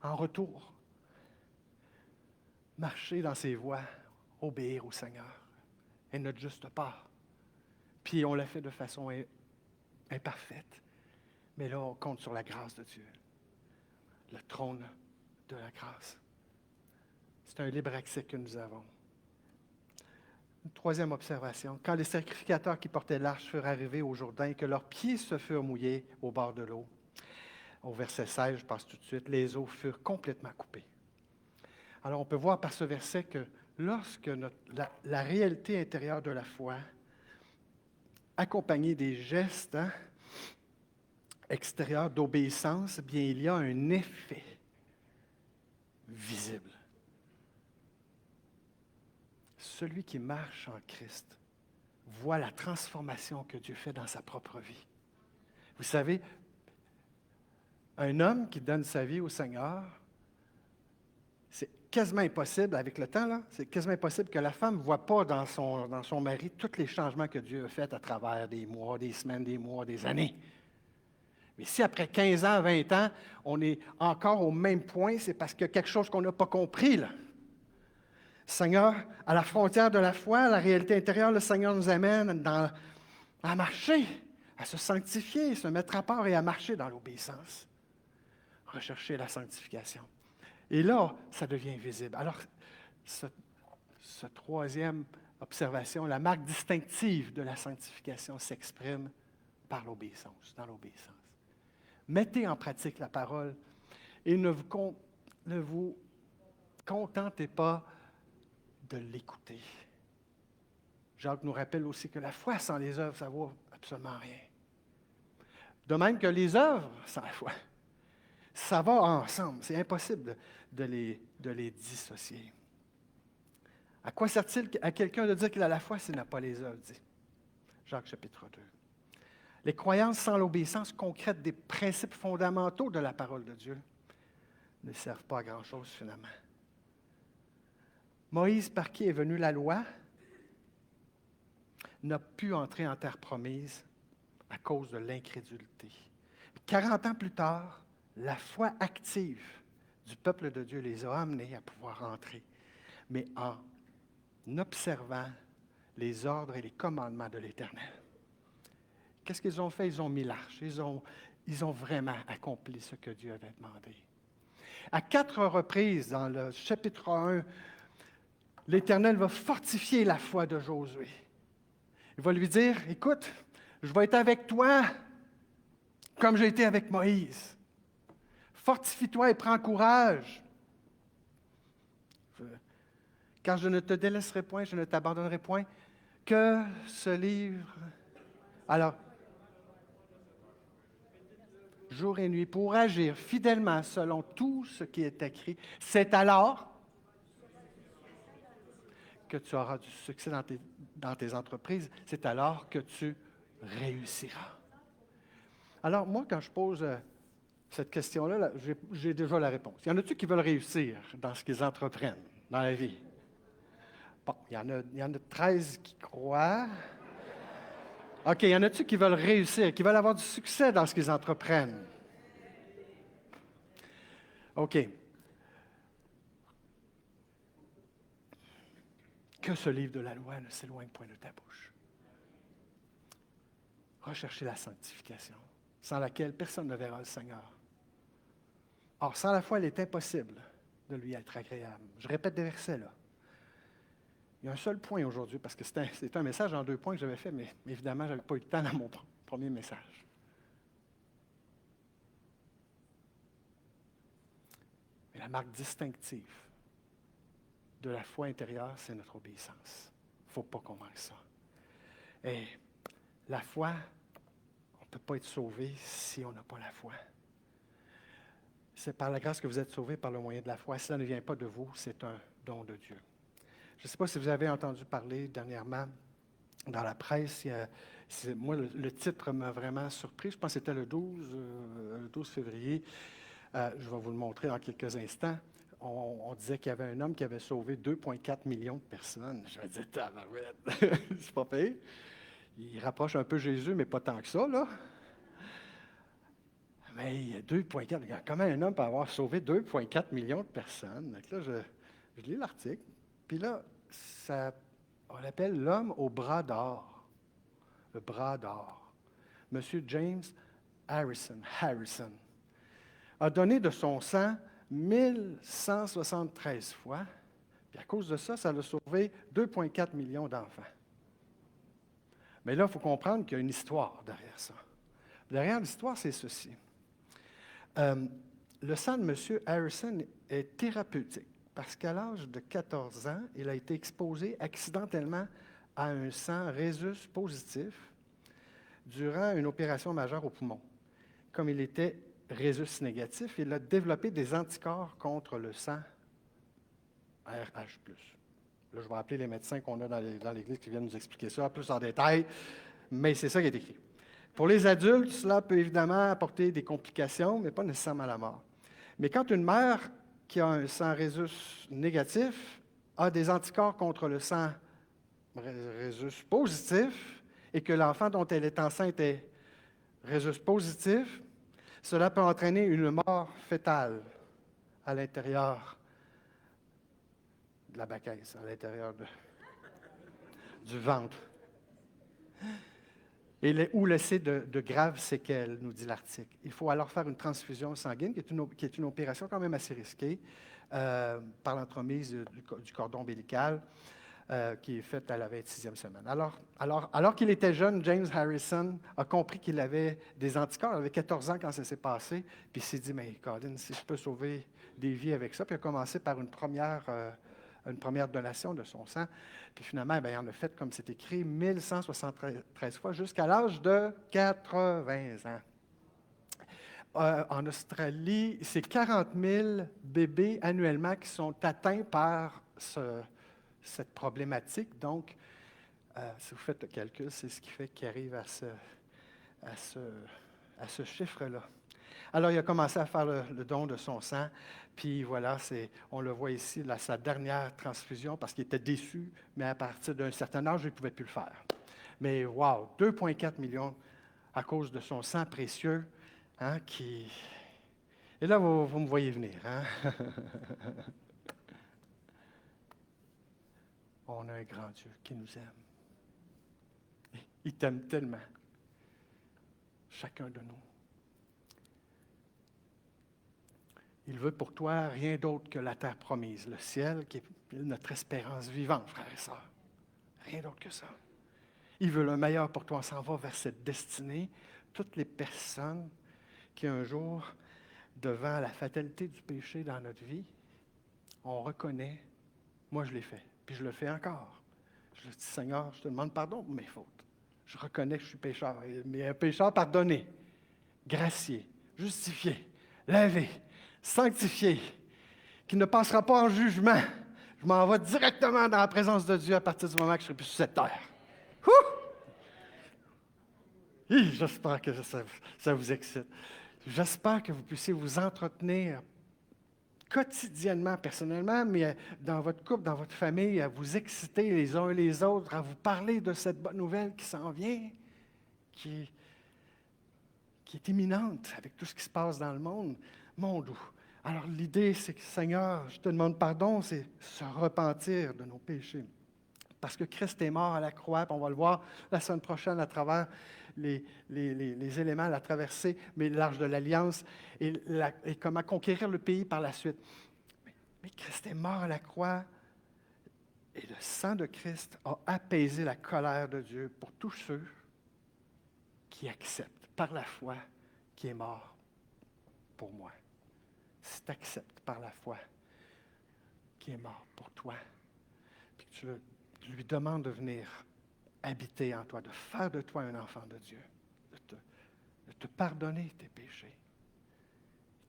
En retour, marcher dans ses voies, obéir au Seigneur est notre juste part. Puis on l'a fait de façon imparfaite. Mais là, on compte sur la grâce de Dieu. Le trône de la grâce. C'est un libre accès que nous avons. Une troisième observation. Quand les sacrificateurs qui portaient l'arche furent arrivés au Jourdain et que leurs pieds se furent mouillés au bord de l'eau, au verset 16, je passe tout de suite, les eaux furent complètement coupées. Alors, on peut voir par ce verset que lorsque la réalité intérieure de la foi, accompagnée des gestes extérieurs d'obéissance, bien, il y a un effet visible. Celui qui marche en Christ voit la transformation que Dieu fait dans sa propre vie. Vous savez, un homme qui donne sa vie au Seigneur, c'est quasiment impossible, avec le temps, là, c'est quasiment impossible que la femme ne voit pas dans son mari tous les changements que Dieu a faits à travers des mois, des semaines, des mois, des années. Mais si après 15 ans, 20 ans, on est encore au même point, c'est parce qu'il y a quelque chose qu'on n'a pas compris, là. Seigneur, à la frontière de la foi, la réalité intérieure, le Seigneur nous amène à marcher, à se sanctifier, se mettre à part et à marcher dans l'obéissance. Rechercher la sanctification. Et là, ça devient visible. Alors, ce troisième observation, la marque distinctive de la sanctification s'exprime par l'obéissance, dans l'obéissance. Mettez en pratique la parole et ne vous contentez pas de l'écouter. Jacques nous rappelle aussi que la foi sans les œuvres, ça ne vaut absolument rien. De même que les œuvres sans la foi, ça va ensemble. C'est impossible de les dissocier. À quoi sert-il à quelqu'un de dire qu'il a la foi s'il n'a pas les œuvres, dit Jacques chapitre 2. Les croyances sans l'obéissance concrète des principes fondamentaux de la parole de Dieu ne servent pas à grand-chose finalement. Moïse, par qui est venue la loi, n'a pu entrer en terre promise à cause de l'incrédulité. 40 ans plus tard, la foi active du peuple de Dieu les a amenés à pouvoir entrer, mais en observant les ordres et les commandements de l'Éternel. Qu'est-ce qu'ils ont fait? Ils ont mis l'arche. Ils ont vraiment accompli ce que Dieu avait demandé. À 4 reprises, dans le chapitre 1, l'Éternel va fortifier la foi de Josué. Il va lui dire, écoute, je vais être avec toi comme j'ai été avec Moïse. Fortifie-toi et prends courage. Car je ne te délaisserai point, je ne t'abandonnerai point. Que ce livre... Alors, jour et nuit, pour agir fidèlement selon tout ce qui est écrit, c'est alors que tu auras du succès dans tes entreprises, c'est alors que tu réussiras. Alors, moi, quand je pose cette question-là, là, j'ai déjà la réponse. Y en a-tu qui veulent réussir dans ce qu'ils entreprennent dans la vie? Bon, il y en a 13 qui croient. OK, y en a-tu qui veulent réussir, qui veulent avoir du succès dans ce qu'ils entreprennent? OK. Que ce livre de la loi ne s'éloigne point de ta bouche. Recherchez la sanctification, sans laquelle personne ne verra le Seigneur. Or, sans la foi, il est impossible de lui être agréable. Je répète des versets là. Il y a un seul point aujourd'hui, parce que c'est un message en 2 points que j'avais fait, mais évidemment, je n'avais pas eu le temps dans mon premier message. Mais la marque distinctive de la foi intérieure, c'est notre obéissance. Il ne faut pas qu'on manque ça. Et la foi, on ne peut pas être sauvé si on n'a pas la foi. C'est par la grâce que vous êtes sauvés par le moyen de la foi. Cela ne vient pas de vous, c'est un don de Dieu. Je ne sais pas si vous avez entendu parler dernièrement dans la presse. Moi, le titre m'a vraiment surpris. Je pense que c'était le 12 février. Je vais vous le montrer dans quelques instants. On disait qu'il y avait un homme qui avait sauvé 2,4 millions de personnes. Je me disais, tabarouette, c'est pas pire. Il rapproche un peu Jésus, mais pas tant que ça, là. Mais il y a 2,4. Comment un homme peut avoir sauvé 2,4 millions de personnes? Donc là, je lis l'article. Puis là, on l'appelle l'homme au bras d'or. Le bras d'or. Monsieur James Harrison a donné de son sang 1173 fois. Puis à cause de ça, ça a sauvé 2,4 millions d'enfants. Mais là, il faut comprendre qu'il y a une histoire derrière ça. Derrière l'histoire, c'est ceci. Le sang de M. Harrison est thérapeutique parce qu'à l'âge de 14 ans, il a été exposé accidentellement à un sang rhésus positif durant une opération majeure au poumon. Comme il était rhésus négatif, il a développé des anticorps contre le sang RH+. Là, je vais appeler les médecins qu'on a dans l'Église qui viennent nous expliquer ça plus en détail, mais c'est ça qui est écrit. Pour les adultes, cela peut évidemment apporter des complications, mais pas nécessairement la mort. Mais quand une mère qui a un sang rhésus négatif a des anticorps contre le sang rhésus positif et que l'enfant dont elle est enceinte est rhésus positif, cela peut entraîner une mort fétale à l'intérieur de la baquesse, à l'intérieur du ventre. Ou laisser de graves séquelles, nous dit l'article. Il faut alors faire une transfusion sanguine, qui est une opération quand même assez risquée, par l'entremise du cordon ombilical, qui est faite à la 26e semaine. Alors qu'il était jeune, James Harrison a compris qu'il avait des anticorps. Il avait 14 ans quand ça s'est passé, puis il s'est dit, mais Colin, si je peux sauver des vies avec ça, puis il a commencé par une première donation de son sang. Puis finalement, il en a fait, comme c'est écrit, 1173 fois jusqu'à l'âge de 80 ans. En Australie, c'est 40 000 bébés annuellement qui sont atteints par cette problématique. Donc, si vous faites le calcul, c'est ce qui fait qu'ils arrivent à ce chiffre-là. Alors, il a commencé à faire le don de son sang, puis voilà, on le voit ici, là, sa dernière transfusion, parce qu'il était déçu, mais à partir d'un certain âge, il ne pouvait plus le faire. Mais wow, 2,4 millions à cause de son sang précieux, hein, qui... Et là, vous me voyez venir, hein? On a un grand Dieu qui nous aime. Il t'aime tellement, chacun de nous. Il veut pour toi rien d'autre que la terre promise, le ciel qui est notre espérance vivante, frères et sœurs. Rien d'autre que ça. Il veut le meilleur pour toi. On s'en va vers cette destinée. Toutes les personnes qui un jour, devant la fatalité du péché dans notre vie, on reconnaît, moi je l'ai fait, puis je le fais encore. Je dis, Seigneur, je te demande pardon pour mes fautes. Je reconnais que je suis pécheur, mais un pécheur pardonné, gracié, justifié, lavé, sanctifié, qui ne passera pas en jugement. Je m'en vais directement dans la présence de Dieu à partir du moment que je serai plus sur cette terre. J'espère que ça vous excite. J'espère que vous puissiez vous entretenir quotidiennement, personnellement, mais dans votre couple, dans votre famille, à vous exciter les uns et les autres, à vous parler de cette bonne nouvelle qui s'en vient, qui est imminente avec tout ce qui se passe dans le monde. Mon doux. Alors l'idée, c'est que, Seigneur, je te demande pardon, c'est se repentir de nos péchés. Parce que Christ est mort à la croix, puis on va le voir la semaine prochaine à travers les éléments, la traversée, mais l'arche de l'Alliance, et comment conquérir le pays par la suite. Mais Christ est mort à la croix, et le sang de Christ a apaisé la colère de Dieu pour tous ceux qui acceptent par la foi qu'il est mort pour moi. Si tu acceptes par la foi qu'il est mort pour toi, puis que tu lui demandes de venir habiter en toi, de faire de toi un enfant de Dieu, de te pardonner tes péchés,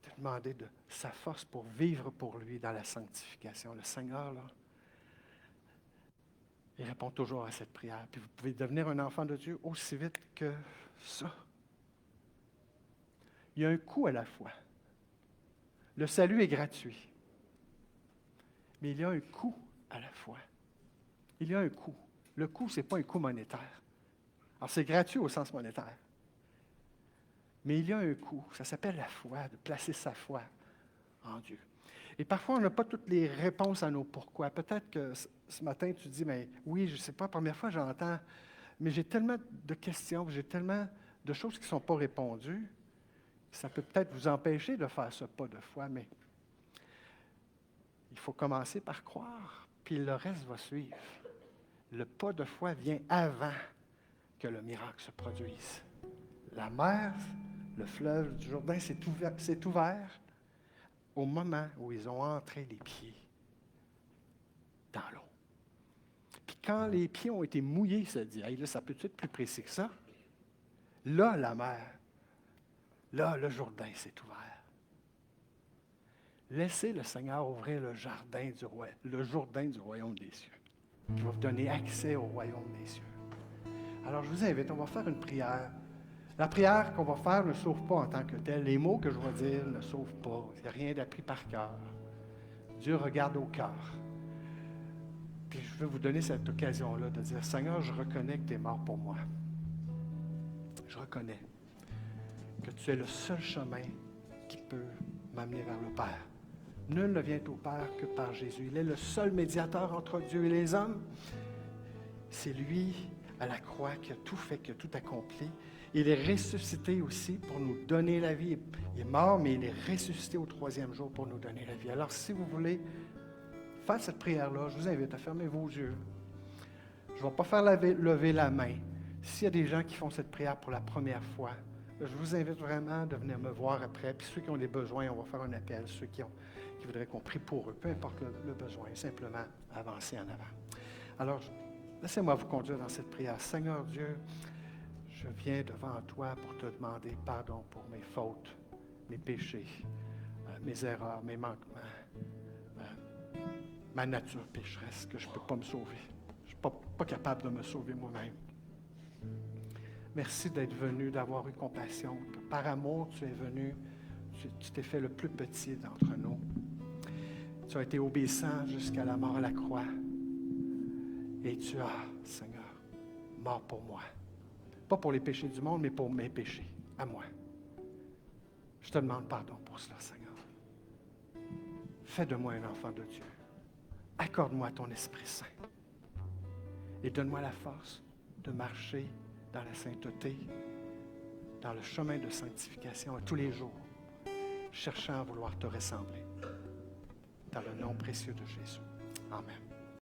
de te demander de sa force pour vivre pour lui dans la sanctification. Le Seigneur, là, il répond toujours à cette prière. Puis vous pouvez devenir un enfant de Dieu aussi vite que ça. Il y a un coût à la foi. Le salut est gratuit. Mais il y a un coût à la foi. Il y a un coût. Le coût, ce n'est pas un coût monétaire. Alors, c'est gratuit au sens monétaire. Mais il y a un coût. Ça s'appelle la foi, de placer sa foi en Dieu. Et parfois, on n'a pas toutes les réponses à nos pourquoi. Peut-être que ce matin, tu dis, mais oui, je ne sais pas, la première fois, j'entends, mais j'ai tellement de questions, j'ai tellement de choses qui ne sont pas répondues. Ça peut peut-être vous empêcher de faire ce pas de foi, mais il faut commencer par croire, puis le reste va suivre. Le pas de foi vient avant que le miracle se produise. La mer, le fleuve du Jourdain s'est ouvert au moment où ils ont entré les pieds dans l'eau. Puis quand les pieds ont été mouillés, ça dit, hey, là, ça peut être plus précis que ça. Là, la mer, là, le Jourdain s'est ouvert. Laissez le Seigneur ouvrir le Jourdain du royaume des cieux, qui va vous donner accès au royaume des cieux. Alors, je vous invite, on va faire une prière. La prière qu'on va faire ne sauve pas en tant que telle. Les mots que je vais dire ne sauvent pas. Il n'y a rien d'appris par cœur. Dieu regarde au cœur. Puis je veux vous donner cette occasion-là de dire, Seigneur, je reconnais que tu es mort pour moi. Je reconnais que tu es le seul chemin qui peut m'amener vers le Père. Nul ne vient au Père que par Jésus. Il est le seul médiateur entre Dieu et les hommes. C'est lui, à la croix, qui a tout fait, qui a tout accompli. Il est ressuscité aussi pour nous donner la vie. Il est mort, mais il est ressuscité au 3e jour pour nous donner la vie. Alors, si vous voulez faire cette prière-là, je vous invite à fermer vos yeux. Je ne vais pas faire lever la main. S'il y a des gens qui font cette prière pour la première fois, je vous invite vraiment de venir me voir après. Puis ceux qui ont des besoins, on va faire un appel. Ceux qui voudraient qu'on prie pour eux, peu importe le besoin, simplement avancer en avant. Alors, laissez-moi vous conduire dans cette prière. Seigneur Dieu, je viens devant toi pour te demander pardon pour mes fautes, mes péchés, mes erreurs, mes manquements, ma nature pécheresse, que je ne peux pas me sauver. Je ne suis pas capable de me sauver moi-même. Merci d'être venu, d'avoir eu compassion. Par amour, tu es venu, tu t'es fait le plus petit d'entre nous. Tu as été obéissant jusqu'à la mort à la croix. Et tu as, Seigneur, mort pour moi. Pas pour les péchés du monde, mais pour mes péchés, à moi. Je te demande pardon pour cela, Seigneur. Fais de moi un enfant de Dieu. Accorde-moi ton Esprit Saint. Et donne-moi la force de marcher dans la sainteté, dans le chemin de sanctification tous les jours, cherchant à vouloir te ressembler. Dans le nom précieux de Jésus. Amen.